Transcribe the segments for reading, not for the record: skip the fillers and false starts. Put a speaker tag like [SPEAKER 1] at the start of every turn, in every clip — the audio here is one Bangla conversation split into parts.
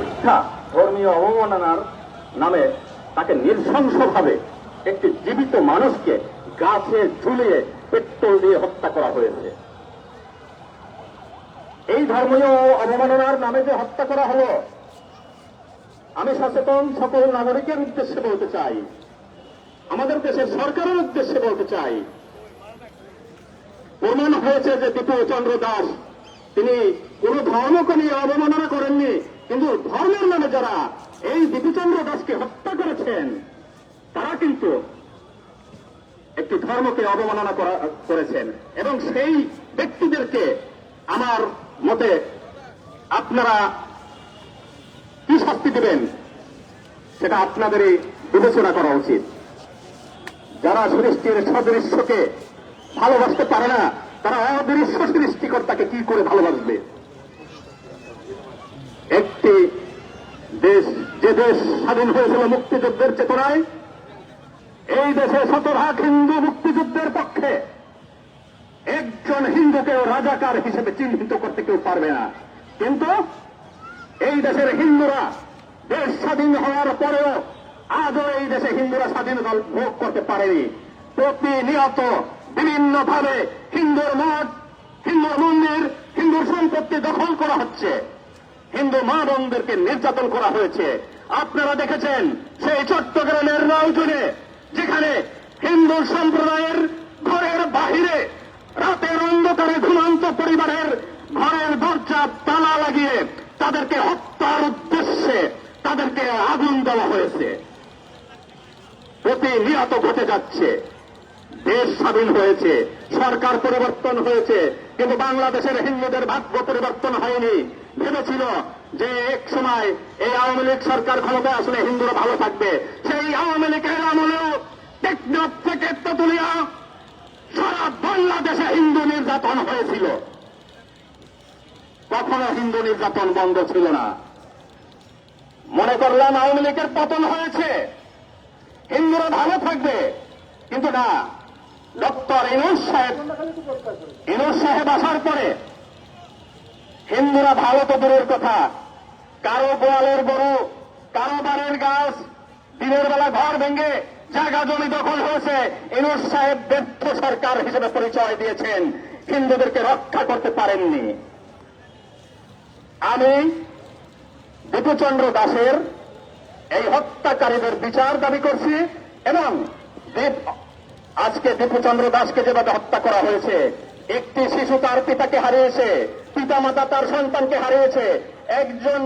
[SPEAKER 1] মিথ্যা ধর্মীয় অবমাননার নামে তাকে নৃশংসভাবে একটি জীবিত মানুষকে গাছে ঝুলিয়ে পেট্রোল দিয়ে হত্যা করা হয়েছে। এই ধর্মীয় অবমাননার নামে যে হত্যা করা হলো, আমি সচেতন সকল নাগরিকের উদ্দেশ্যে বলতে চাই, আমাদের দেশের সরকারের উদ্দেশ্যে বলতে চাই, প্রমাণ হয়েছে যে দীপু চন্দ্র দাস তিনি কোন ধর্মকে নিয়ে অবমাননা করেননি, কিন্তু ধর্মের নামে যারা এই দীপুচন্দ্র দাসকে হত্যা করেছেন তারা কিন্তু একটি ধর্মকে অবমাননা করেছেন। এবং সেই ব্যক্তিদেরকে আমার মতে আপনারা কি শাস্তি দেবেন সেটা আপনাদেরই বিবেচনা করা উচিত। যারা সৃষ্টির সদৃশ্যকে ভালোবাসতে পারে না তারা অদৃশ্য সৃষ্টিকর্তাকে কি করে ভালোবাসবে? একটি দেশ, যে দেশ স্বাধীন হয়েছিল মুক্তিযুদ্ধের চেতনায়, এই দেশে শতভাগ হিন্দু মুক্তিযুদ্ধের পক্ষে, একজন হিন্দুকেও রাজাকার হিসেবে চিহ্নিত করতে কেউ পারবে না। কিন্তু এই দেশের হিন্দুরা দেশ স্বাধীন হওয়ার পরেও আজও এই দেশে হিন্দুরা স্বাধীনতা ভোগ করতে পারেনি। প্রতিনিয়ত বিভিন্নভাবে হিন্দুর মঠ, হিন্দুর মন্দির, হিন্দুর সম্পত্তি দখল করা হচ্ছে, হিন্দু মা বোনদেরকে নির্যাতন করা হয়েছে। আপনারা দেখেছেন সেই চট্টগ্রামের রাউজনে, যেখানে হিন্দু সম্প্রদায়ের ঘরের বাহিরে রাতের অন্ধকারে ঘুমন্ত পরিবারের ঘরের দরজা তালা লাগিয়ে তাদেরকে হত্যার উদ্দেশ্যে তাদেরকে আগুন দেওয়া হয়েছে। প্রতিনিয়ত ঘটে যাচ্ছে। দেশ স্বাধীন হয়েছে, সরকার পরিবর্তন হয়েছে, কিন্তু বাংলাদেশের হিন্দুদের ভাগ্য পরিবর্তন হয়নি। ভেবেছিল যে এক সময় এই আওয়ামী লীগ সরকার ক্ষমতায় আসলে হিন্দুরা ভালো থাকবে। সেই আওয়ামী লীগের আমলেও টেকনাফ থেকে তেতুলিয়া সারা বাংলাদেশে হিন্দু নির্যাতন হয়েছিল। কখনো হিন্দু নির্যাতন বন্ধ ছিল না। মনে করলাম আওয়ামী লীগের পতন হয়েছে, হিন্দুরা ভালো থাকবে, কিন্তু না। ডক্টর ইনুস সাহেব আসার পরে হিন্দুরা ভালো তো দূরের কথা, কারো গোয়ালের গরু, কারো বাড়ির গাছ, দিনের বেলা ঘর ভেঙে জায়গা জমি দখল হয়েছে। ইনুস সাহেব ব্যর্থ সরকার হিসেবে পরিচয় দিয়েছেন, হিন্দুদেরকে রক্ষা করতে পারেননি। আমি দীপুচন্দ্র দাসের এই হত্যাকারীদের বিচার দাবি করছি এবং আজকে দীপুচন্দ্র দাসকে যেভাবে হত্যা করা হয়েছে, একটি শিশু তার পিতাকে হারিয়েছে, পিতামাতা তার সন্তানকে হারিয়েছে, একজন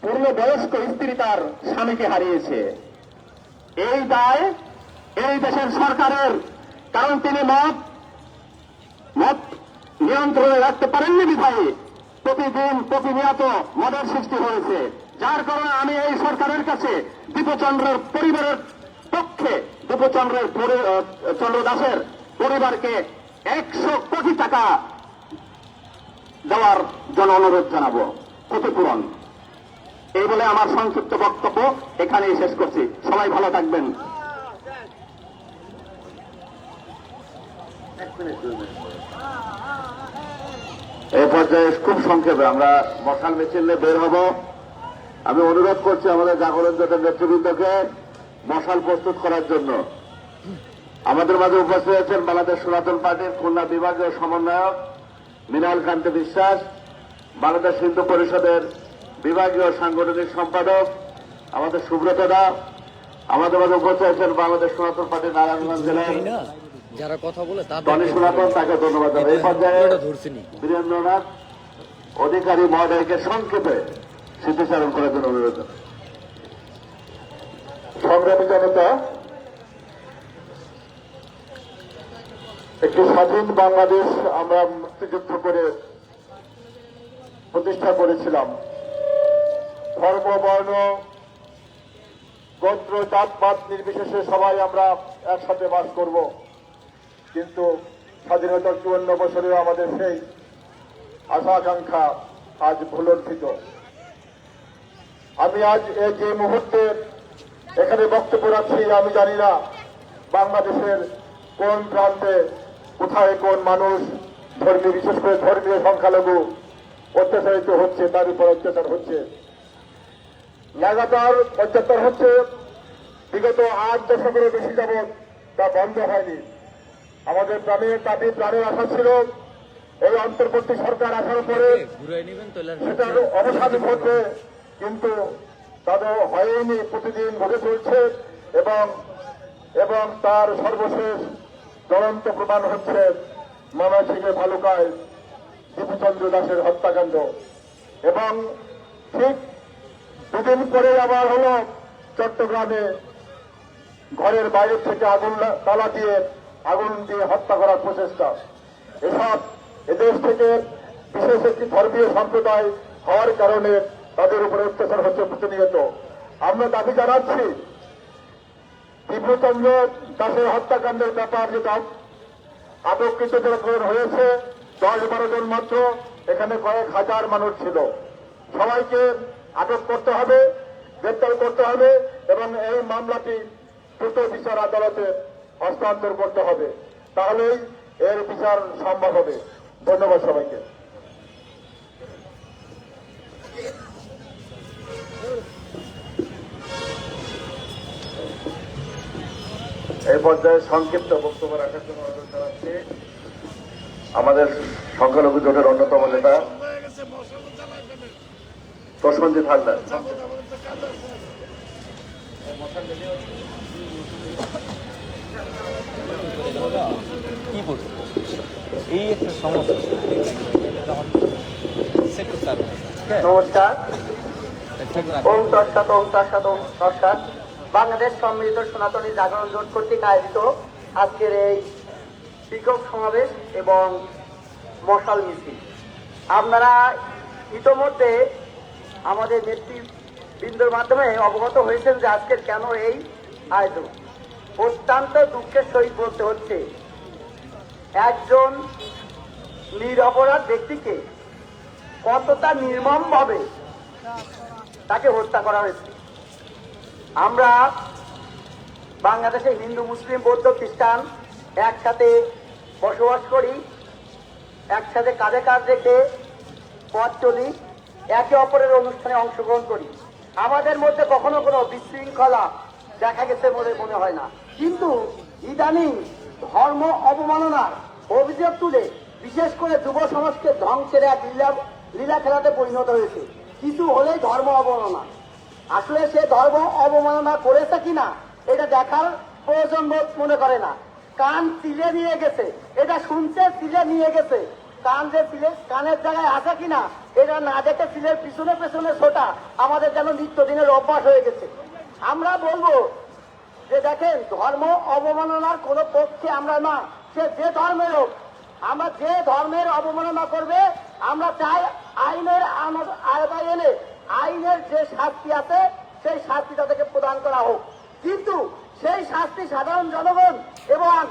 [SPEAKER 1] পূর্ণবয়স্ক স্ত্রী তার স্বামীকে হারিয়েছে। এই দায় এই দেশের সরকারের, কারণ তিনি মত নিয়ন্ত্রণে রাখতে পারেননি বিধায়ী প্রতিদিন প্রতিনিয়ত মদের সৃষ্টি হয়েছে। যার কারণে আমি এই সরকারের কাছে দীপুচন্দ্রের পরিবারের পক্ষে, চন্দ্র দাসের পরিবারকে 100 কোটি টাকা দেওয়ার জন্য অনুরোধ জানাবো, ক্ষতিপূরণ। এই বলে আমার সংক্ষিপ্ত বক্তব্য এখানেই শেষ করছি। সবাই ভালো থাকবেন।
[SPEAKER 2] এই পর্যায়ে খুব সংক্ষেপে আমরা মশাল মিছিলে বের হব। আমি অনুরোধ করছি আমাদের জাগরণ জোটের নেতৃবৃন্দকে মশাল প্রস্তুত করার জন্য। আমাদের মাঝে উপস্থিত আছেন বাংলাদেশ সনাতন পার্টির খুলনা বিভাগীয় সমন্বয়ক মৃণাল কান্তি বিশ্বাস, বাংলাদেশ হিন্দু পরিষদের বিভাগীয় সাংগঠনিক সম্পাদক আমাদের সুব্রত দা, আমাদের মাঝে উপস্থিত আছেন বাংলাদেশ সনাতন পার্টির নারায়ণগঞ্জ জেলার
[SPEAKER 3] যারা কথা বলে
[SPEAKER 2] টনি সনাতন, তাকে ধন্যবাদ জানাই। এই পর্যায়ে বীরেন্দ্রনাথ অধিকারী মহোদয়কে সংক্ষেপে স্মৃতিচারণ করার জন্য অনুরোধ।
[SPEAKER 1] সংগ্রামী জনতা, একটি স্বাধীন বাংলাদেশ আমরা মুক্তিযুদ্ধ করে প্রতিষ্ঠা করেছিলাম। ধর্ম, বর্ণ, গোত্র, জাতপাত নির্বিশেষে সবাই আমরা একসাথে বাস করব। কিন্তু স্বাধীনতার 54 বছরেও আমাদের সেই আশা আকাঙ্ক্ষা আজ ভুলণ্ঠিত। আমি আজ এই যে মুহূর্তে এখানে বক্তব্য রাখছি, আমি জানি না বাংলাদেশের কোন প্রান্তে কোথায় কোন মানুষ, ধর্মীয়, বিশেষ করে ধর্মীয় সংখ্যালঘু অত্যাচারিত হচ্ছে, তার উপর অত্যাচার হচ্ছে, লাগাতার অত্যাচার হচ্ছে। বিগত 8 দশকেরও বেশি যাবৎ তা বন্ধ হয়নি। আমাদের প্রাণের দাবি, প্রাণের আশা ছিল এই অন্তর্বর্তী সরকার আসার পরে
[SPEAKER 3] ঘুরে নেবেন তো
[SPEAKER 1] সেটার অবসান ঘটবে, কিন্তু তাদের হয়নি। প্রতিদিন ঘটে চলছে এবং এবং তার সর্বশেষ জ্বলন্ত প্রমাণ হচ্ছে ময়মনসিংহের ভালুকায় দীপুচন্দ্র দাসের হত্যাকাণ্ড। এবং ঠিক দুদিন পরে আবার হলো চট্টগ্রামে ঘরের বাইরে থেকে তালা দিয়ে আগুন দিয়ে হত্যা করার প্রচেষ্টা। এসব এদেশ থেকে বিশেষ একটি ধর্মীয় সম্প্রদায় হওয়ার কারণে তাদের উপরে অত্যাচার হচ্ছে প্রতিনিয়ত। আমরা দাবি জানাচ্ছি দীপুচন্দ্র দাসের হত্যাকাণ্ডের ব্যাপার যেটা আটককৃত যারা হয়েছে 10-12 জন মাত্র, এখানে কয়েক হাজার মানুষ ছিল। সবাইকে আটক করতে হবে, গ্রেপ্তার করতে হবে এবং এই মামলাটি দ্রুত বিচার আদালতে হস্তান্তর করতে হবে, তাহলেই এর বিচার সম্ভব হবে। ধন্যবাদ সবাইকে।
[SPEAKER 2] এই পর্যায়ে সংক্ষিপ্ত বক্তব্য রাখার জন্য অনুরোধ জানাচ্ছি আমাদের সংখ্যালঘু জোটের অন্যতম নেতা প্রসেনজিৎ হালদার।
[SPEAKER 3] কি বলবো, এই একটা সমস্যা।
[SPEAKER 4] নমস্কার। ওম তৎসৎ, ওম তৎসৎ, ওম তৎসৎ। বাংলাদেশ সম্মিলিত সনাতনী জাগরণ জোট কর্তৃক আয়োজিত আজকের এই বিক্ষোভ সমাবেশ এবং মশাল মিছিল, আপনারা ইতোমধ্যে আমাদের নেতৃবৃন্দর মাধ্যমে অবগত হয়েছেন যে আজকের কেন এই আয়োজন। অত্যন্ত দুঃখের সহিত বলতে হচ্ছে, একজন নিরপরাধ ব্যক্তিকে কতটা নির্মমভাবে তাকে হত্যা করা হয়েছে। আমরা বাংলাদেশে হিন্দু, মুসলিম, বৌদ্ধ, খ্রিস্টান একসাথে বসবাস করি, একসাথে কাঁধে কাঁধ রেখে পথ চলি, একে অপরের অনুষ্ঠানে অংশগ্রহণ করি। আমাদের মধ্যে কখনো কোনো বিশৃঙ্খলা দেখা গেছে বলে মনে হয় না। কিন্তু ইদানিং ধর্ম অবমাননার অভিযোগ তুলে বিশেষ করে যুব সমাজকে ধ্বংসের এক লীলা খেলাতে পরিণত হয়েছে। কিছু হলেই ধর্ম অবমাননা। আসলে সে ধর্ম অবমাননা করেছে কিনা এটা দেখার প্রয়োজন মনে করে না। কান চিলে নিয়ে গেছে, এটা শুনছে চিলে নিয়ে গেছে, কান যে চিলে কানের জায়গায় আছে কিনা এটা না দেখে চিলের পিছনে পেছনে ছোটা আমাদের যেন নিত্যদিনের অভ্যাস হয়ে গেছে। আমরা বলবো যে দেখেন, ধর্ম অবমাননার কোন পক্ষে আমরা না, সে যে ধর্মের হোক। আমরা যে ধর্মের অবমাননা করবে আমরা চাই আইনের আওতায় এনে আইনের যে শাস্তি আছে সেই শাস্তি তাদেরকে প্রদান করা হোক। কিন্তু সেই শাস্তি সাধারণ জনগণ এবং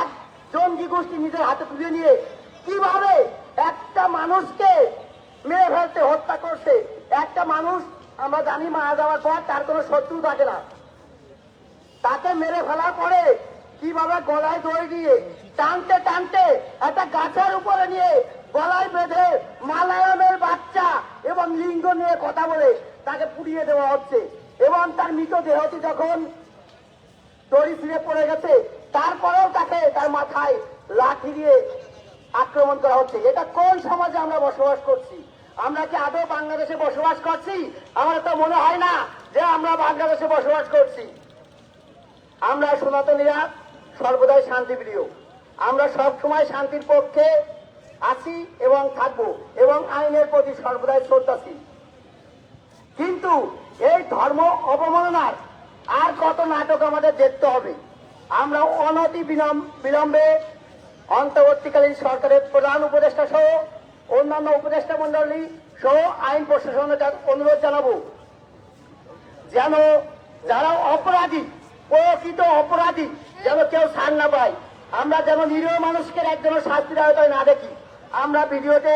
[SPEAKER 4] এক জঙ্গি গোষ্ঠী নিজের হাতে তুলে নিয়ে কিভাবে একটা মানুষকে মেরে ফেলতে হত্যা করছে। একটা মানুষ আমরা জানি মারা যাওয়ার পর তার কোনো শত্রু থাকে না, তাকে মেরে ফেলার পরে কিভাবে গলায় দড়ি দিয়ে টানতে টানতে একটা গাছের উপরে নিয়ে গলায় বেঁধে মালায়ামের বাচ্চা এবং লিঙ্গ নিয়ে কথা বলে তাকে পুড়িয়ে দেওয়া হচ্ছে। এবং তার মৃতদেহটি যখন দড়ি ছিঁড়ে পড়ে গেছে তারপরেও তাকে তার মাথায় লাঠি দিয়ে আক্রমণ করা হচ্ছে। এটা কোন সমাজে আমরা বসবাস করছি? আমরা কি আদৌ বাংলাদেশে বসবাস করছি? আমার তো মনে হয় না যে আমরা বাংলাদেশে বসবাস করছি। আমরা সনাতনীরা সর্বদাই শান্তিপ্রিয়, আমরা সব সময় শান্তির পক্ষে আছি এবং থাকবো এবং আইনের প্রতি সর্বদাই শ্রদ্ধাশীল। কিন্তু এই ধর্ম অবমাননার আর কত নাটক আমাদের দেখতে হবে? আমরা অনতি বিলম্বে অন্তর্বর্তীকালীন সরকারের প্রধান উপদেষ্টা সহ অন্যান্য উপদেষ্টা মন্ডলী সহ আইন প্রশাসনের অনুরোধ জানাবো যেন যারা অপরাধী, প্রকৃত অপরাধী যেন কেউ ছাড় না পায়। আমরা যেন নিরীহ মানুষকে একজনের শাস্তির আওতায় না দেখি। আমরা ভিডিওতে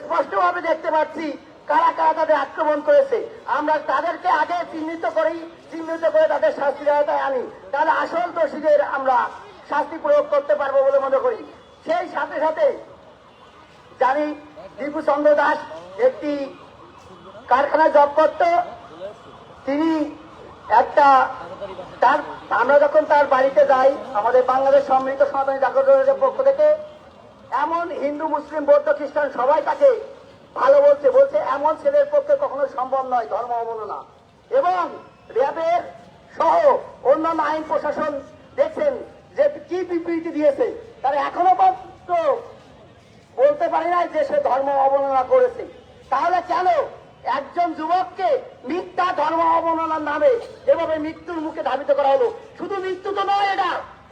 [SPEAKER 4] স্পষ্টভাবে দেখতে পাচ্ছি কারা কারা তাদের আক্রমণ করেছে। আমরা তাদেরকে আগে চিহ্নিত করে তাদের শাস্তির আওতায় আনি, তাহলে আসল দোষীদের আমরা শাস্তি প্রয়োগ করতে পারবো বলে মনে করি। সেই সাথে সাথে জানি দীপু চন্দ্র দাস একটি কারখানায় জব করত। তিনি আমরা যখন তার বাড়িতে যাই, আমাদের বাংলাদেশ সম্মিলিত সনাতনী জাগরণের পক্ষ থেকে এমন হিন্দু মুসলিম বৌদ্ধ খ্রিস্টান সবাই তাকে ভালো বলছে এমন ছেলের পক্ষে কখনো সম্ভব নয় ধর্ম অবমাননা। এবং র্যাবের সহ অন্যান্য আইন প্রশাসন দেখছেন যে কি বিবৃতি দিয়েছে, তারা এখনো পর্যন্ত বলতে পারে নাই যে সে ধর্ম অবমাননা করেছে। তাহলে কেন একজন যুবককে মিথ্যা ধর্ম অবমাননার নামে এভাবে মৃত্যুর মুখে ধাবিত করা হলো? শুধু মৃত্যু তো নয়,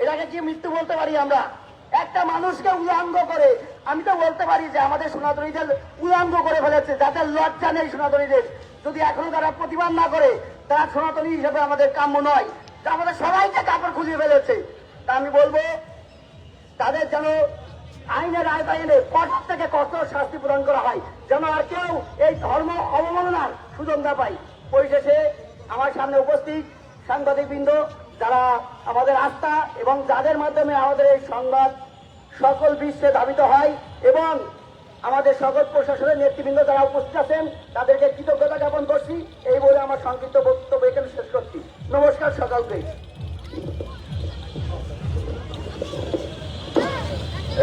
[SPEAKER 4] এটাকে কি মৃত্যু বলতে পারি আমরা? একটা মানুষকে উলঙ্গ করে, আমি তো বলতে পারি যে আমাদের সনাতনীদের উলঙ্গ করে ফেলেছে, যাদের লজ্জা নেই সনাতনীদের। যদি এখনো তারা প্রতিবাদ না করে, তারা সনাতনী হিসেবে আমাদের কাম্য নয়। আমাদের সবাইকে কাপড় খুঁজে ফেলেছে। তা আমি বলবো তাদের যেন আইনের আওতায় কঠোর থেকে কঠোর শাস্তি প্রদান করা হয়, যেন আর কেউ এই ধর্ম অবমাননার সুযোগ না পায়। পরিশেষে আমার সামনে উপস্থিত সাংবাদিকবৃন্দ, যারা আমাদের আস্থা এবং যাদের মাধ্যমে আমাদের এই সংবাদ সকল বিশ্বে ধাবিত হয়, এবং আমাদের সকল প্রশাসনের নেতৃবৃন্দ যারা উপস্থিত আছেন, তাদেরকে কৃতজ্ঞতা জ্ঞাপন করছি। এই বলে আমার সংক্ষিপ্ত বক্তব্য এখানে শেষ করছি। নমস্কার সকলকে।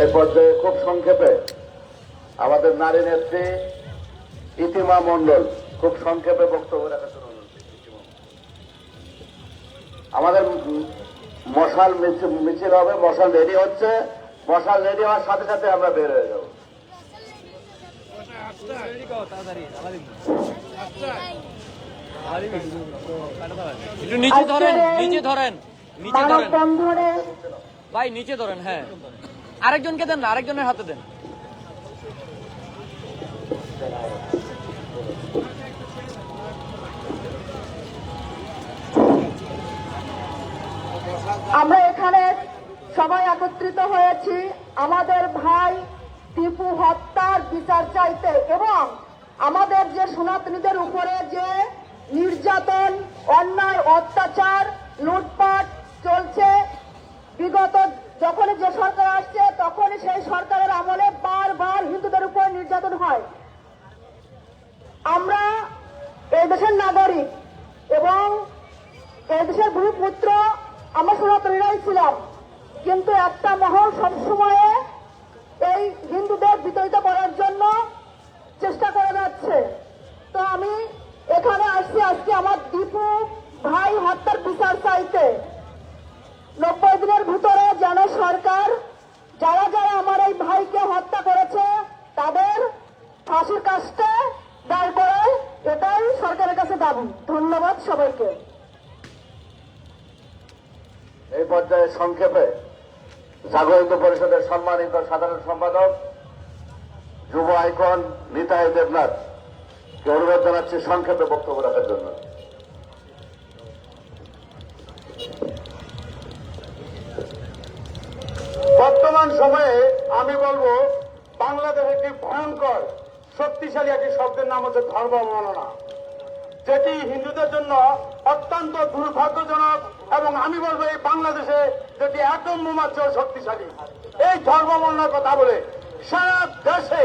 [SPEAKER 2] এই পর্যায়ে খুব সংক্ষেপে আমাদের নারী নেত্রী ইতিমা মণ্ডল খুব সংক্ষেপে বক্তব্য রাখার জন্য অনুরোধ করছি। আমাদের মশাল মিছিল হবে, মশাল রেডি হচ্ছে, মশাল রেডি হওয়ার সাথে সাথে আমরা বের হয়ে যাব।
[SPEAKER 3] একটু নিচে ধরেন, নিচে ধরেন, নিচে ধরেন ভাই, নিচে ধরেন। হ্যাঁ, আরেকজনকে দেন না, আরেকজনের হাতে দেন।
[SPEAKER 5] আমরা এখানে সবাই একত্রিত হয়েছি আমাদের ভাই টিপু হত্যার বিচার চাইতে, এবং আমাদের যে সনাতনীদের উপরে যে নির্যাতন, অন্যায়, অত্যাচার, লুটপাট চলছে, বিগত যখনই যে সরকার আসছে তখনই সেই সরকারের আমলে বারবার হিন্দুদের উপর নির্যাতন হয়। আমরা এই দেশের নাগরিক এবং এই দেশের ভূমিপুত্র, আমরা সনাতনীরাই ছিলাম, কিন্তু একটা মহল সবসময়ে এই হিন্দুদের বিতাড়িত করার জন্য চেষ্টা করে যাচ্ছে। তো আমি এখানে আসছি আজকে আমার দীপু ভাই হত্যার বিচার চাইতে। 90 দিনের ভিতরে যেন সরকার যারা যারা আমার এই ভাইকে হত্যা করেছে তাদের ফাঁসির কাজটা দাঁড় করায়, এটাই সরকারের কাছে দাবি। ধন্যবাদ সবাইকে।
[SPEAKER 2] এই পর্যায়ে সংক্ষেপে জাগরিত পরিষদের সম্মানিত সাধারণ সম্পাদক যুব আইকন নিতাই দেবনাথ অনুরোধ জানাচ্ছি সংক্ষেপে বক্তব্য রাখার জন্য।
[SPEAKER 1] বর্তমান সময়ে আমি বলবো বাংলাদেশ একটি ভয়ঙ্কর শক্তিশালী একটি শব্দের নাম হচ্ছে ধর্ম অবমাননা, যেটি হিন্দুদের জন্য অত্যন্ত দুর্ভাগ্যজনক, এবং আমি বলবো এই বাংলাদেশে যেটি একদম বোমার চেয়েও শক্তিশালী। এই ধর্ম অবমাননার কথা বলে সারা দেশে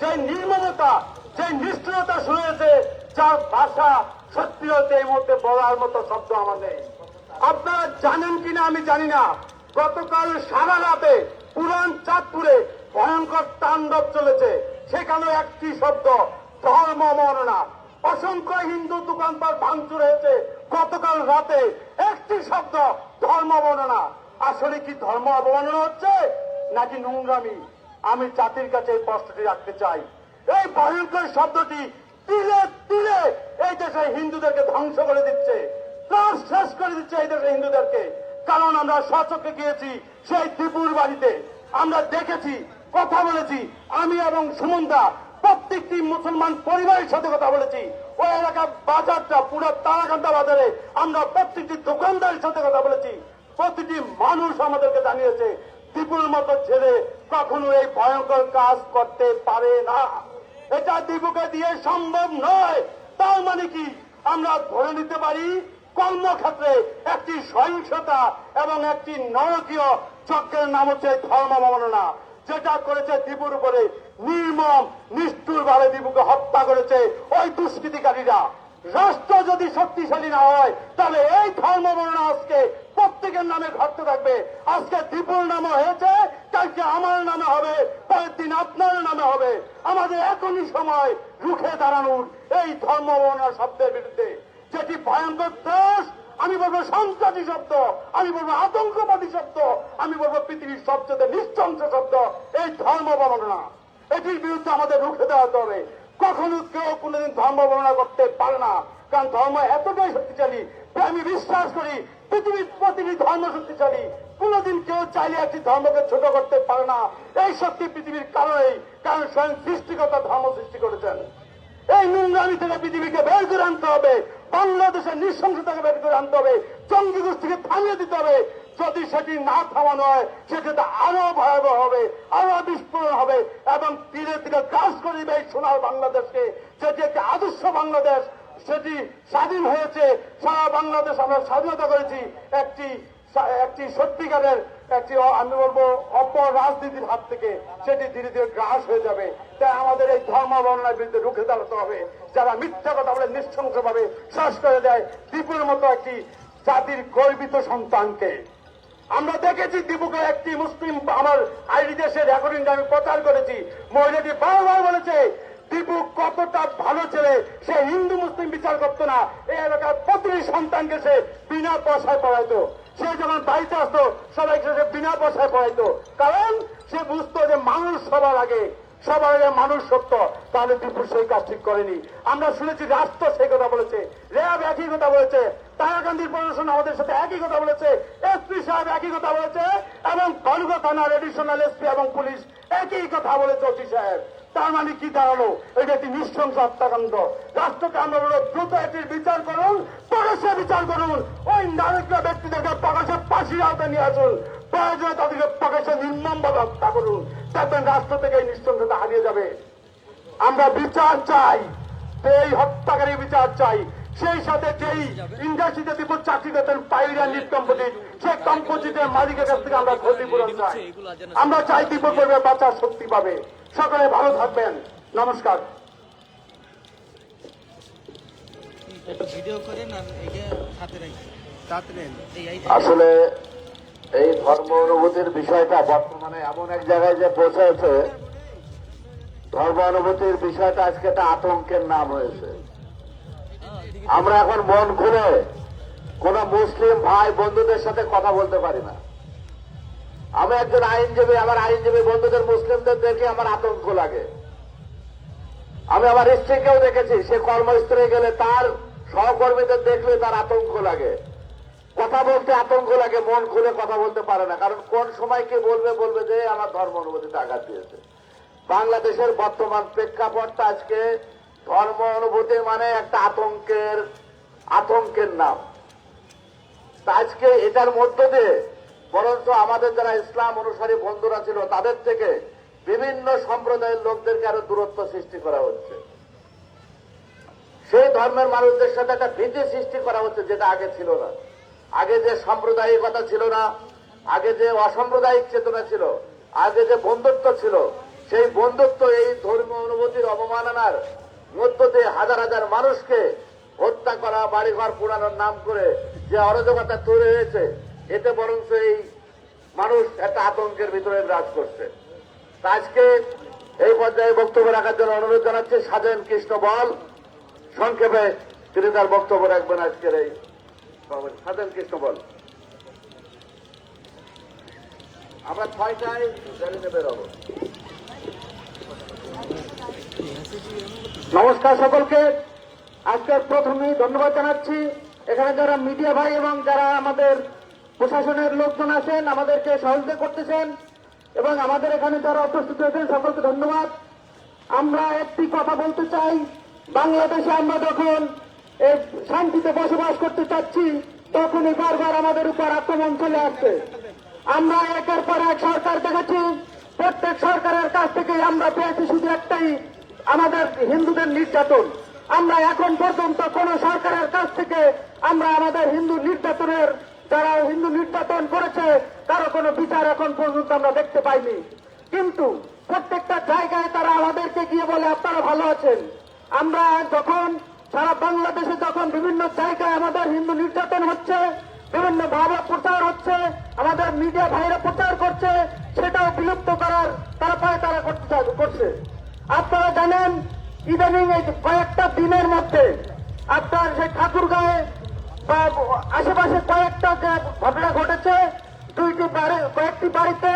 [SPEAKER 1] যে নির্মমতা, যে নিষ্ঠুরতা শুরু হয়েছে, যার ভাষা সত্যি হতে এই মুহূর্তে বলার মতো শব্দ আমার নেই। আপনারা জানেন কিনা আমি জানি না, গতকাল সারা রাতে পুরান চাঁদপুরে ভয়ঙ্কর তাণ্ডব চলেছে। সেখানে একটি শব্দ ধর্ম অবমাননা। অসংখ্য হিন্দু দোকানপাট ভাঙচুর হয়েছে গতকাল রাতে, একটি শব্দ ধর্ম অবমাননা। আসলে কি ধর্ম অবমাননা হচ্ছে নাকি নোংরামি? আমি জাতির কাছে এই প্রশ্নটি রাখতে চাই। এই ভয়ঙ্কর শব্দটি তিলে তিলে এই দেশে হিন্দুদেরকে ধ্বংস করে দিচ্ছে, ত্রাস শেষ করে দিচ্ছে এই দেশে হিন্দুদেরকে। কারণ আমরা স্বচক্ষে গিয়েছি সেই দীপুর বাড়িতে, আমরা দেখেছি, কথা বলেছি। আমি এবং সুমনদা প্রত্যেকটি মুসলমান পরিবারের সাথে কথা বলেছি। ওই এলাকার বাজারটা পুরো তারাকান্দা বাজারে আমরা প্রত্যেকটি দোকানদারের সাথে কথা বলেছি। প্রতিটি মানুষ আমাদেরকে জানিয়েছে দীপুর মতো ছেলে কখনো এই ভয়ঙ্কর কাজ করতে পারে না। এটা দীপুকে দিয়ে সম্ভব নয়। তার মানে কি আমরা ধরে নিতে পারি কর্মক্ষেত্রে একটি সহিংসতা এবং একটি নরকীয় চক্রের নাম হচ্ছে ধর্ম অবমাননা, যেটা করেছে দীপুর উপরে নির্মম নিষ্ঠুর ভাবে দীপুকে হত্যা করেছে ওই দুষ্কৃতিকারীরা। রাষ্ট্র যদি শক্তিশালী না হয় তাহলে এই ধর্মবর্ণ আজকে প্রত্যেকের নামে ঘটতে থাকবে। আজকে দীপুর নামে হয়েছে, কালকে আমার নামে হবে, পরের দিন আপনার নামে হবে। আমাদের এখনই সময় রুখে দাঁড়ানোর এই ধর্মবর্ণ শব্দের বিরুদ্ধে, যেটি ভয়ঙ্কর দেশ, আমি বলবো সন্ত্রাসী শব্দ, আমি বলবো আতঙ্কবাদী শব্দ, আমি বলবো পৃথিবীর সবচেয়ে নিঃশংস শব্দ এই ধর্ম বর্ণনা। এটির বিরুদ্ধে আমাদের রুখে দেওয়াতে হবে। কখনো কেউ কোনোদিন ধর্ম বর্ণনা করতে পারে না, কারণ ধর্ম এতটাই শক্তিশালী। আমি বিশ্বাস করি পৃথিবীর প্রতিটি ধর্ম শক্তিশালী। কোনোদিন কেউ চাইলে একটি ধর্মকে ছোট করতে পারে না। এই শক্তি পৃথিবীর কারণেই, কারণ স্বয়ং সৃষ্টিকর্তা ধর্ম সৃষ্টি করেছেন। এই নোংরামি থেকে পৃথিবীকে বের করে আনতে হবে, বাংলাদেশের নৃশংসতাকে বের করে আনতে হবে, জঙ্গি গোষ্ঠীকে থামিয়ে দিতে হবে। যদি সেটি না থামানো হয় সেক্ষেত্রে আরো ভয়াবহ হবে, আরো বিস্ফোরণ হবে এবং ধীরে ধীরে গ্রাস করে দিবে এই সোনার বাংলাদেশকে, যেটি একটি আদর্শ বাংলাদেশ। সেটি স্বাধীন হয়েছে, সারা বাংলাদেশ আমরা স্বাধীনতা করেছি একটি সত্যিকারের একটি আমি বলবো অপর রাজনীতির হাত থেকে। সেটি ধীরে ধীরে গ্রাস হয়ে যাবে। তাই আমাদের এই ধর্ম বর্ণনার বিরুদ্ধে রুখে দাঁড়াতে হবে। যারা মিথ্যা কথা বলে নৃশংসভাবে শ্বাস করে দেয় দীপুর মতো একটি জাতির গর্বিত সন্তানকে। আমরা দেখেছি দীপুকে একটি মুসলিম, আমার আইডি দেশের রেকর্ডিং আমি প্রচার করেছি, মহিলাটি বারবার বলেছে দীপু কতটা ভালো ছেলে, সে হিন্দু মুসলিম বিচার করতো না, এই এলাকার প্রতিটি সন্তানকে সে বিনা পয়সায় পড়াইতো। সে যখন বাড়িতে আসতো সবাইকে সে বিনা পয়সায় পড়াইতো, কারণ সে বুঝতো যে মানুষ সবার আগে মানুষ সত্য। তাহলে দীপু সেই কাজ ঠিক করেনি। আমরা শুনেছি রাষ্ট্র সেই কথা বলেছে, র্যাব একই কথা বলেছে, তারা গান্ধীর প্রশাসন আমাদের সাথে একই কথা বলেছে, এসপি সাহেব একই কথা বলেছে এবং বালুকা থানার এডিশনাল এসপি এবং পুলিশ একই কথা বলেছে ওসি সাহেব। তার মানে কি দাঁড়ালো? এটা একটি নৃশংস হত্যাকাণ্ড। রাষ্ট্রকে আমরা বলবো দ্রুত এটির বিচার করুন, প্রকাশ্যে বিচার করুন। ওই নারকীয় ব্যক্তিদেরকে প্রকাশ্যে ফাঁসির আওতায় নিয়ে আসুন, প্রয়োজনে তাদেরকে প্রকাশ্যে নির্মমভাবে হত্যা করুন। দেখবেন রাষ্ট্র থেকে এই নৃশংসতা হারিয়ে যাবে। আমরা বিচার চাই, এই হত্যাকারী বিচার চাই। সেই সাথে যেই ইন্ডাস্ট্রিতে দীপু চাকরি করতেন পাইরা নিট কম্পোজিট, সেই কম্পোজিটের মালিকের কাছ থেকে আমরা ক্ষতিপূরণ চাই। আমরা চাই দীপুর পরিবার বাঁচার শক্তি পাবে। সকলে ভালো থাকবেন, নমস্কার।
[SPEAKER 2] আসলে এই ধর্ম অনুভূতির বিষয়টা বর্তমানে এমন এক জায়গায় যে পৌঁছেছে, ধর্ম অনুভূতির বিষয়টা আজকে একটা আতঙ্কের নাম হয়েছে। আমরা এখন মন খুলে কোন মুসলিম ভাই বন্ধুদের সাথে কথা বলতে পারি না। আমি একজন আইনজীবী, আমার আইনজীবী বন্ধুদের মুসলিমদের দেখে আমার আতঙ্ক লাগে। আমি আমার স্ত্রীকেও দেখেছি, সে কর্মস্থলে গেলে তার সহকর্মীদের দেখলে তার আতঙ্ক লাগে, কথা বলতে আতঙ্ক লাগে, মন খুলে কথা বলতে পারে না। কারণ কোন সময় কে বলবে যে আমার ধর্ম অনুভূতিতে আঘাত দিয়েছে। বাংলাদেশের বর্তমান প্রেক্ষাপটটা আজকে ধর্ম অনুভূতি মানে একটা আতঙ্কের নাম। আজকে এটার মধ্য দিয়ে বরঞ্চ আমাদের যারা ইসলাম অনুসারী বন্ধুরা ছিল তাদের থেকে বিভিন্ন সম্প্রদায়ের লোকদেরকে আরো দূরত্ব সৃষ্টি করা হচ্ছে। সেই ধর্মের মানুষদের সাথে একটা ভীতি সৃষ্টি করা হচ্ছে, যেটা আগে ছিল না। আগে যে সাম্প্রদায়িকতা ছিল না, আগে যে অসাম্প্রদায়িক চেতনা ছিল, আগে যে বন্ধুত্ব ছিল, সেই বন্ধুত্ব এই ধর্মীয় অনুভূতির অবমাননার মধ্য দিয়ে হাজার হাজার মানুষকে হত্যা করা, বাড়িঘর পোড়ানোর নাম করে যে অরাজকতা তৈরি হয়েছে, এতে বরঞ্চ এই মানুষ একটা আতঙ্কের ভিতরে বিরাজ করছে। আজকে এই পর্যায়ে বক্তব্য রাখার জন্য অনুরোধ জানাচ্ছি সাজেন কৃষ্ণ বল, সংক্ষেপে তিনি তার বক্তব্য রাখবেন আজকের এই সাজেন কৃষ্ণ বল। আমরা 6টায় র্যালিতে বেরোবো।
[SPEAKER 1] নমস্কার সকলকে। আজকে প্রথমেই ধন্যবাদ জানাচ্ছি এখানে যারা মিডিয়া ভাই এবং যারা আমাদের প্রশাসনের লোকজন আছেন, আমাদেরকে সহযোগিতা করতেছেন এবং আমাদের এখানে যারা উপস্থিত হয়েছেন সকলকে ধন্যবাদ। আমরা একটি কথা বলতে চাই, বাংলাদেশে আমরা যখন শান্তিতে বসবাস করতে চাচ্ছি তখনই বারবার আমাদের উপর আক্রমণ চলে আসছে। আমরা একের পর এক সরকার দেখেছি, প্রত্যেক সরকারের কাছ থেকে আমরা পেয়েছি শুধু একটাই, আমাদের হিন্দুদের নির্যাতন। আমরা এখন পর্যন্ত কোন সরকারের কাছ থেকে আমরা আমাদের যারা হিন্দু নির্যাতন করেছে তারও কোনো বিচার এখন পর্যন্ত আমরা দেখতে পাইনি। কিন্তু
[SPEAKER 4] প্রত্যেকটা জায়গায় তারা আমাদেরকে গিয়ে বলে আপনারা ভালো আছেন। আমরা যখন সারা বাংলাদেশে যখন বিভিন্ন জায়গায় আমাদের হিন্দু নির্যাতন হচ্ছে, বিভিন্ন ভাবে প্রচার হচ্ছে, আমাদের মিডিয়া ভাইরা প্রচার করছে, সেটাও বিলুপ্ত করার তারা করছে। আপনারা জানেন ইদানিং এই কয়েকটা দিনের মধ্যে আপনার সেই ঠাকুরগাঁয়ে বা আশেপাশে কয়েকটা যে ঘটনা ঘটেছে, কয়েকটি বাড়িতে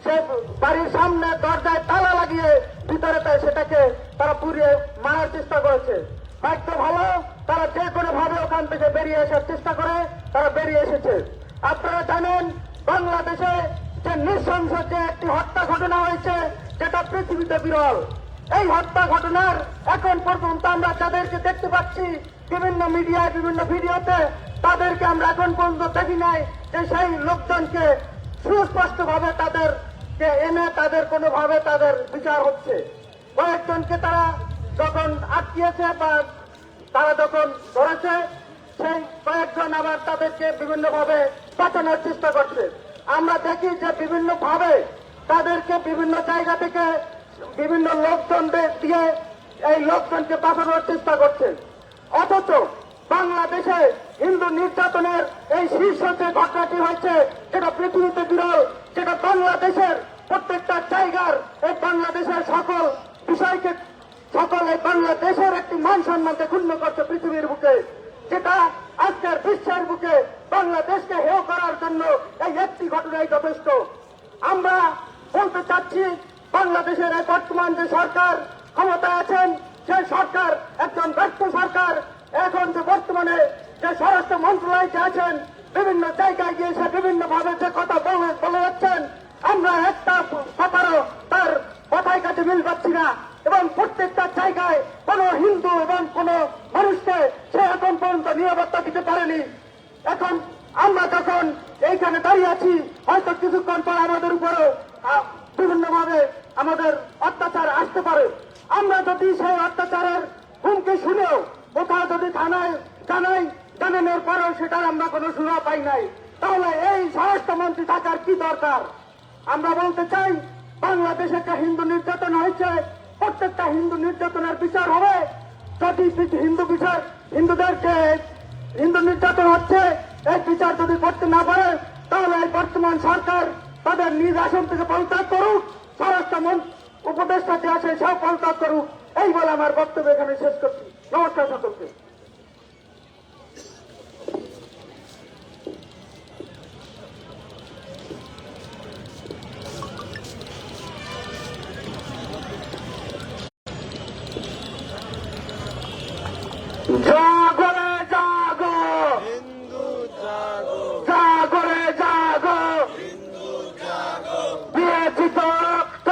[SPEAKER 4] সে বাড়ির সামনে দরজায় তালা লাগিয়ে ভিতরে সেটাকে তারা পুড়িয়ে মারার চেষ্টা করেছে। হয়তো ভালো তারা যে কোনো ভাবে ওখান থেকে বেরিয়ে আসার চেষ্টা করে তারা বেরিয়ে এসেছে। আপনারা জানেন বাংলাদেশে যে নৃশংস যে একটি হত্যা ঘটনা হয়েছে, যেটা পৃথিবীতে বিরল। এই হত্যা ঘটনার এখন পর্যন্ত আমরা যাদেরকে দেখতে পাচ্ছি বিভিন্ন মিডিয়ায় বিভিন্ন ভিডিওতে, তাদেরকে আমরা এখন পর্যন্ত দেখি নাই যে সেই লোকজনকে সুস্পষ্ট ভাবে তাদেরকে এনে তাদের কোনোভাবে তাদের বিচার হচ্ছে। কয়েকজনকে তারা যখন আটকিয়েছে বা তারা যখন ধরেছে, সেই কয়েকজন আবার তাদেরকে বিভিন্ন ভাবে বাঁচানোর চেষ্টা করছে। আমরা দেখি যে বিভিন্ন ভাবে তাদেরকে বিভিন্ন জায়গা থেকে বিভিন্ন লোকজনদের দিয়ে এই লোকজনকে বাঁচানোর চেষ্টা করছে। অথচ বাংলাদেশে হিন্দু নির্যাতনের এই শীর্ষ যে ঘটনাটি হয়েছে, যেটা পৃথিবীতে বিরল, যেটা বাংলাদেশের প্রত্যেকটা জায়গার এই বাংলাদেশের সকল বিষয়কে এই বাংলাদেশের একটি মান সম্মানকে ক্ষুণ্ণ করছে পৃথিবীর বুকে, যেটা আজকের বিশ্বের বুকে বাংলাদেশকে হেয় করার জন্য এই একটি ঘটনাই যথেষ্ট। আমরা বলতে চাচ্ছি বাংলাদেশের এই বর্তমান যে সরকার ক্ষমতায় আছেন, সেই সরকার একজন ব্যর্থ সরকার। এখন যে বর্তমানে যে স্বরাষ্ট্র মন্ত্রণালয়ে আছেন, বিভিন্ন জায়গায় গিয়ে সে বিভিন্ন ভাবে যে কথা বলে যাচ্ছেন, আমরা একটা কথারও তার কথায় কাছে মিল পাচ্ছি না। এবং প্রত্যেকটা জায়গায় কোন হিন্দু এবং কোন মানুষকে সে এখন পর্যন্ত নিরাপত্তা দিতে পারেনি। এখন আমরা যখন এইখানে দাঁড়িয়ে আছি, হয়তো কিছুক্ষণ পর আমাদের উপরেও বিভিন্নভাবে আমাদের অত্যাচার আসতে পারে। আমরা যদি সেই অত্যাচারের হুমকি শুনেও কোথাও যদি থানায় জানানোর পরেও সেটার আমরা কোনো সুরা পাই নাই, তাহলে এই স্বরাষ্ট্রমন্ত্রী থাকার কি দরকার? আমরা বলতে চাই বাংলাদেশে একটা হিন্দু নির্যাতন হয়েছে, প্রত্যেকটা হিন্দু নির্যাতনের বিচার হবে। যদি হিন্দুদেরকে হিন্দু নির্যাতন হচ্ছে, এই বিচার যদি করতে না পারে, তাহলে এই বর্তমান সরকার তাদের নিজ আসন থেকে পদত্যাগ করুক, স্বরাষ্ট্র উপদেষ্টা যে আছে সেও পদত্যাগ করুক। এই বলে আমার বক্তব্য এখানে শেষ করছি। নমস্কার সকলকে। জাগো রে জাগো, হিন্দু জাগো, জাগো রে জাগো, হিন্দু জাগো। দিয়েছি তো রক্ত,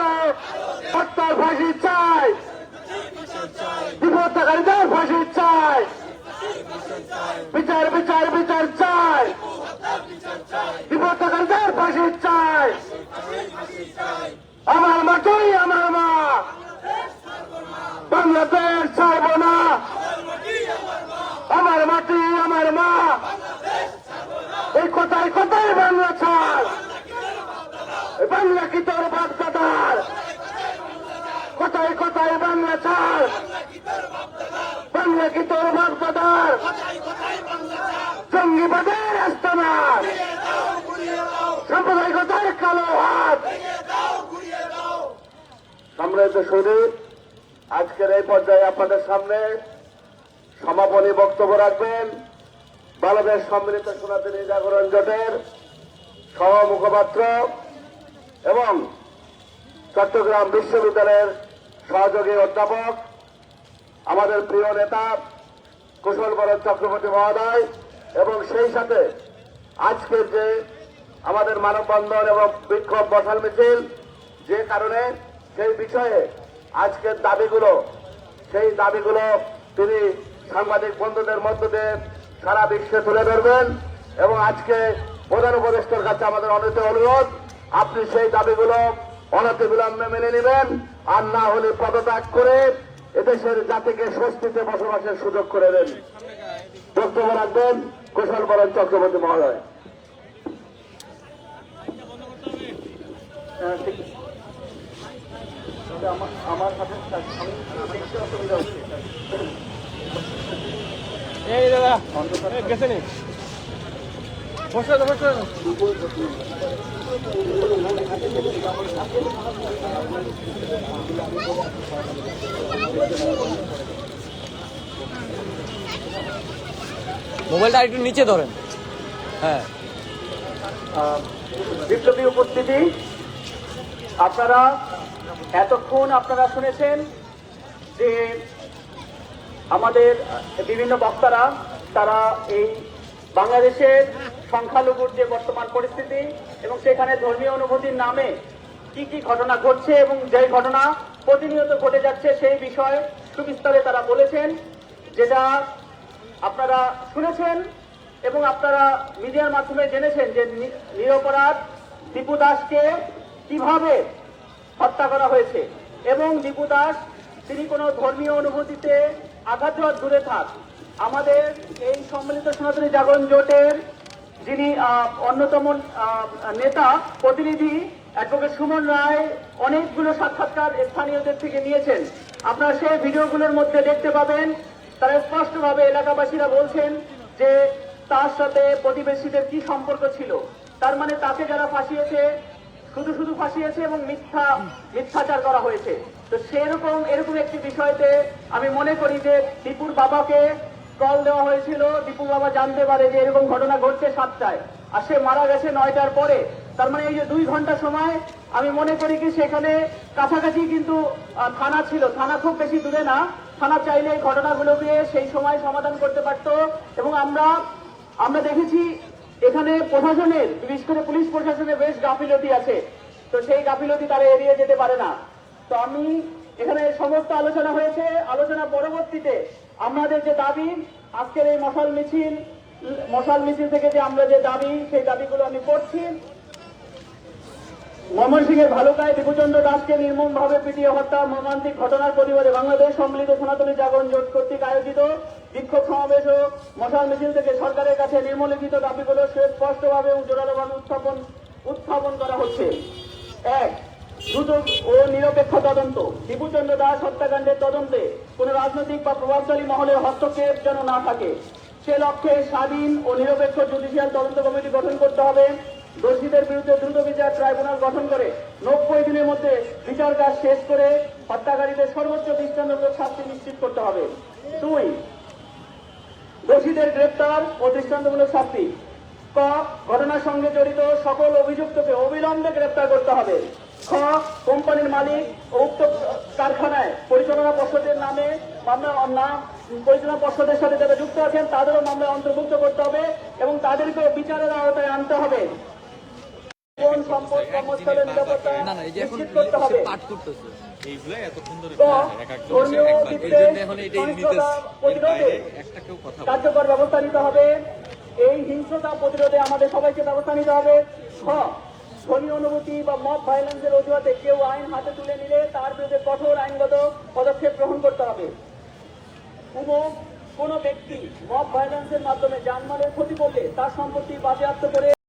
[SPEAKER 4] হত্যার ফাঁসি চাই, বিপত্তাকারীদের ফাঁসি চাই, বিচার বিচার বিচার চাই, বিপত্তাকারীদের ফাঁসি চাই। আমার মাটি আমার মা, বাংলাদেশ ছাড়ব না। আমার মাটি আমার মা, এই কোথায় কোথায় বাংলা ছাড়, বাংলা কি তোর বাপদাদার? কোথায় কোথায় বাংলা ছাড়, বাংলা কি তোর বাপদাদার? জঙ্গিবাদের আস্তানার, সাম্প্রদায়িকতার কালো হাত।
[SPEAKER 2] সম্মানিত শহীদ, আজকের এই পর্যায়ে আপনাদের সামনে সমাপনী বক্তব্য রাখবেন বাংলাদেশ সম্মিলিত সনাতনী জাগরণ জোটের সহ মুখপাত্র এবং চট্টগ্রাম বিশ্ববিদ্যালয়ের সহযোগী অধ্যাপক, আমাদের প্রিয় নেতা কুশল বরণ চক্রবর্তী মহোদয়, এবং সেই সাথে আজকের যে আমাদের মানববন্ধন এবং বিক্ষোভ মশাল মিছিল, যে কারণে সেই বিষয়ে আজকের সেই দাবিগুলো তিনি সাংবাদিক বন্ধুদের মধ্য দিয়ে সারা বিশ্বে তুলে ধরবেন। এবং আজকে প্রধান উপদেষ্টার কাছে আমাদের অনুরোধ, আপনি সেই দাবিগুলো অনতিবিলম্বে মেনে নেবেন, আর না হলে পদত্যাগ করে এদেশের জাতিকে স্বস্তিতে বসবাসের সুযোগ করে দেন। বক্তব্য রাখবেন কুশল বরণ চক্রবর্তী মহোদয়।
[SPEAKER 4] আমার সাথে আমি দেখতে অসুবিধা হচ্ছে।
[SPEAKER 3] এই দাদা গেছে নি বসে বসে মোবাইলটা একটু নিচে ধরেন। হ্যাঁ,
[SPEAKER 4] বিপ্লবী উপস্থিতি, আপনারা এতক্ষণ আপনারা শুনেছেন যে আমাদের বিভিন্ন বক্তারা তারা এই বাংলাদেশের সংখ্যালঘুর যে বর্তমান পরিস্থিতি এবং সেখানে ধর্মীয় অনুভূতির নামে কি কি ঘটনা ঘটছে এবং যে ঘটনা প্রতিনিয়ত ঘটে যাচ্ছে সেই বিষয়ে সুবিস্তারে তারা বলেছেন, যেটা আপনারা শুনেছেন এবং আপনারা মিডিয়ার মাধ্যমে জেনেছেন যে নিরপরাধ দীপু দাসকে কিভাবে হত্যা করা হয়েছে এবং দীপু দাস তিনি কোনো ধর্মীয় অনুভূতিতে আঘাত হওয়ার দূরে থাক, আমাদের এই সম্মিলিত সনাতনী জাগরণ জোটের যিনি অন্যতম নেতা প্রতিনিধি অ্যাডভোকেট সুমন রায় অনেকগুলো সাক্ষাৎকার স্থানীয়দের থেকে নিয়েছেন। আপনারা সেই ভিডিওগুলোর মধ্যে দেখতে পাবেন তারা স্পষ্টভাবে এলাকাবাসীরা বলছেন যে তার সাথে প্রতিবেশীদের কি সম্পর্ক ছিল। তার মানে তাকে যারা ফাঁসিয়েছে শুধু ফাঁসিয়েছে এবং মিথ্যাচার করা হয়েছে। তো এরকম একটি বিষয়তে আমি মনে করি যে দীপুর বাবাকে কল দেওয়া হয়েছিল, দীপুর বাবা জানতে পারে যে এরকম ঘটনা ঘটছে 7টায় আর সে মারা গেছে 9টার পরে। তার মানে এই যে 2 ঘন্টা সময়, আমি মনে করি কি সেখানে কাছাকাছি কিন্তু থানা ছিল, থানা খুব বেশি দূরে না, থানা চাইলে এই ঘটনাগুলোকে সেই সময় সমাধান করতে পারত। এবং আমরা দেখেছি এখানে প্রশাসনের, বিশেষ করে পুলিশ প্রশাসনের বেশ গাফিলতি আছে, তো সেই গাফিলতি তারা এড়িয়ে যেতে পারে না। তো আমি এখানে সমস্ত আলোচনা হয়েছে, আলোচনা পরবর্তীতে আমাদের যে দাবি আজকের এই মশাল মিছিল থেকে যে আমরা যে দাবি সেই দাবিগুলো আমি করছি। ময়মনসিংহের ভালুকায় দীপুচন্দ্র দাসকে নির্মমভাবে পিটিয়ে হত্যা মর্মান্তিক ঘটনার প্রতিবাদে বাংলাদেশ সম্মিলিত সনাতনী জাগরণ জোট কর্তৃক আয়োজিত বিক্ষোভ সমাবেশ ও মশাল মিছিল থেকে সরকারের কাছে নিম্নলিখিত দাবিগুলো স্পষ্টভাবে এবং জোরালোভাবে উত্থাপন করা হচ্ছে। 1. দ্রুত ও নিরপেক্ষ তদন্ত। দীপুচন্দ্র দাস হত্যাকাণ্ডের তদন্তে কোন রাজনৈতিক বা প্রভাবশালী মহলের হস্তক্ষেপ যেন না থাকে, সে লক্ষ্যে স্বাধীন ও নিরপেক্ষ জুডিশিয়াল তদন্ত কমিটি গঠন করতে হবে। দোষীদের বিরুদ্ধে দ্রুত বিচার ট্রাইব্যুনাল গঠন করে 90 দিনের মধ্যে বিচার কাজ শেষ করে হত্যাকারীদের সর্বোচ্চ দৃষ্টান্তমূলক শাস্তি নিশ্চিত করতে হবে। 2. দোষীদের গ্রেপ্তার ও দৃষ্টান্তমূলক শাস্তি। ক. ঘটনার সঙ্গে জড়িত সকল অভিযুক্তকে অবিলম্বে গ্রেপ্তার করতে হবে। খ. কোম্পানির মালিক ও উক্ত কারখানায় পরিচালনা পর্ষদের নামে মামলা পরিচালনা পর্ষদের সাথে যারা যুক্ত আছেন তাদেরও মামলায় অন্তর্ভুক্ত করতে হবে এবং তাদেরকেও বিচারের আওতায় আনতে হবে। সম্পদ কর্মস্থলের নিরাপত্তা নিশ্চিত করতে হবে। কার্যকর ব্যবস্থা নিতে হবে। এই হিংস্রতা প্রতিরোধে আমাদের সবাইকে ব্যবস্থা নিতে হবে। খ. ধর্মীয় অনুভূতি বা মব ভায়োলেন্সের অজুহাতে কেউ আইন হাতে তুলে নিলে তার বিরুদ্ধে কঠোর আইনগত পদক্ষেপ গ্রহণ করতে হবে। কোন ব্যক্তি মব ভায়োলেন্সের মাধ্যমে জানমালের ক্ষতি করলে তার সম্পত্তি বাজেয়াপ্ত করে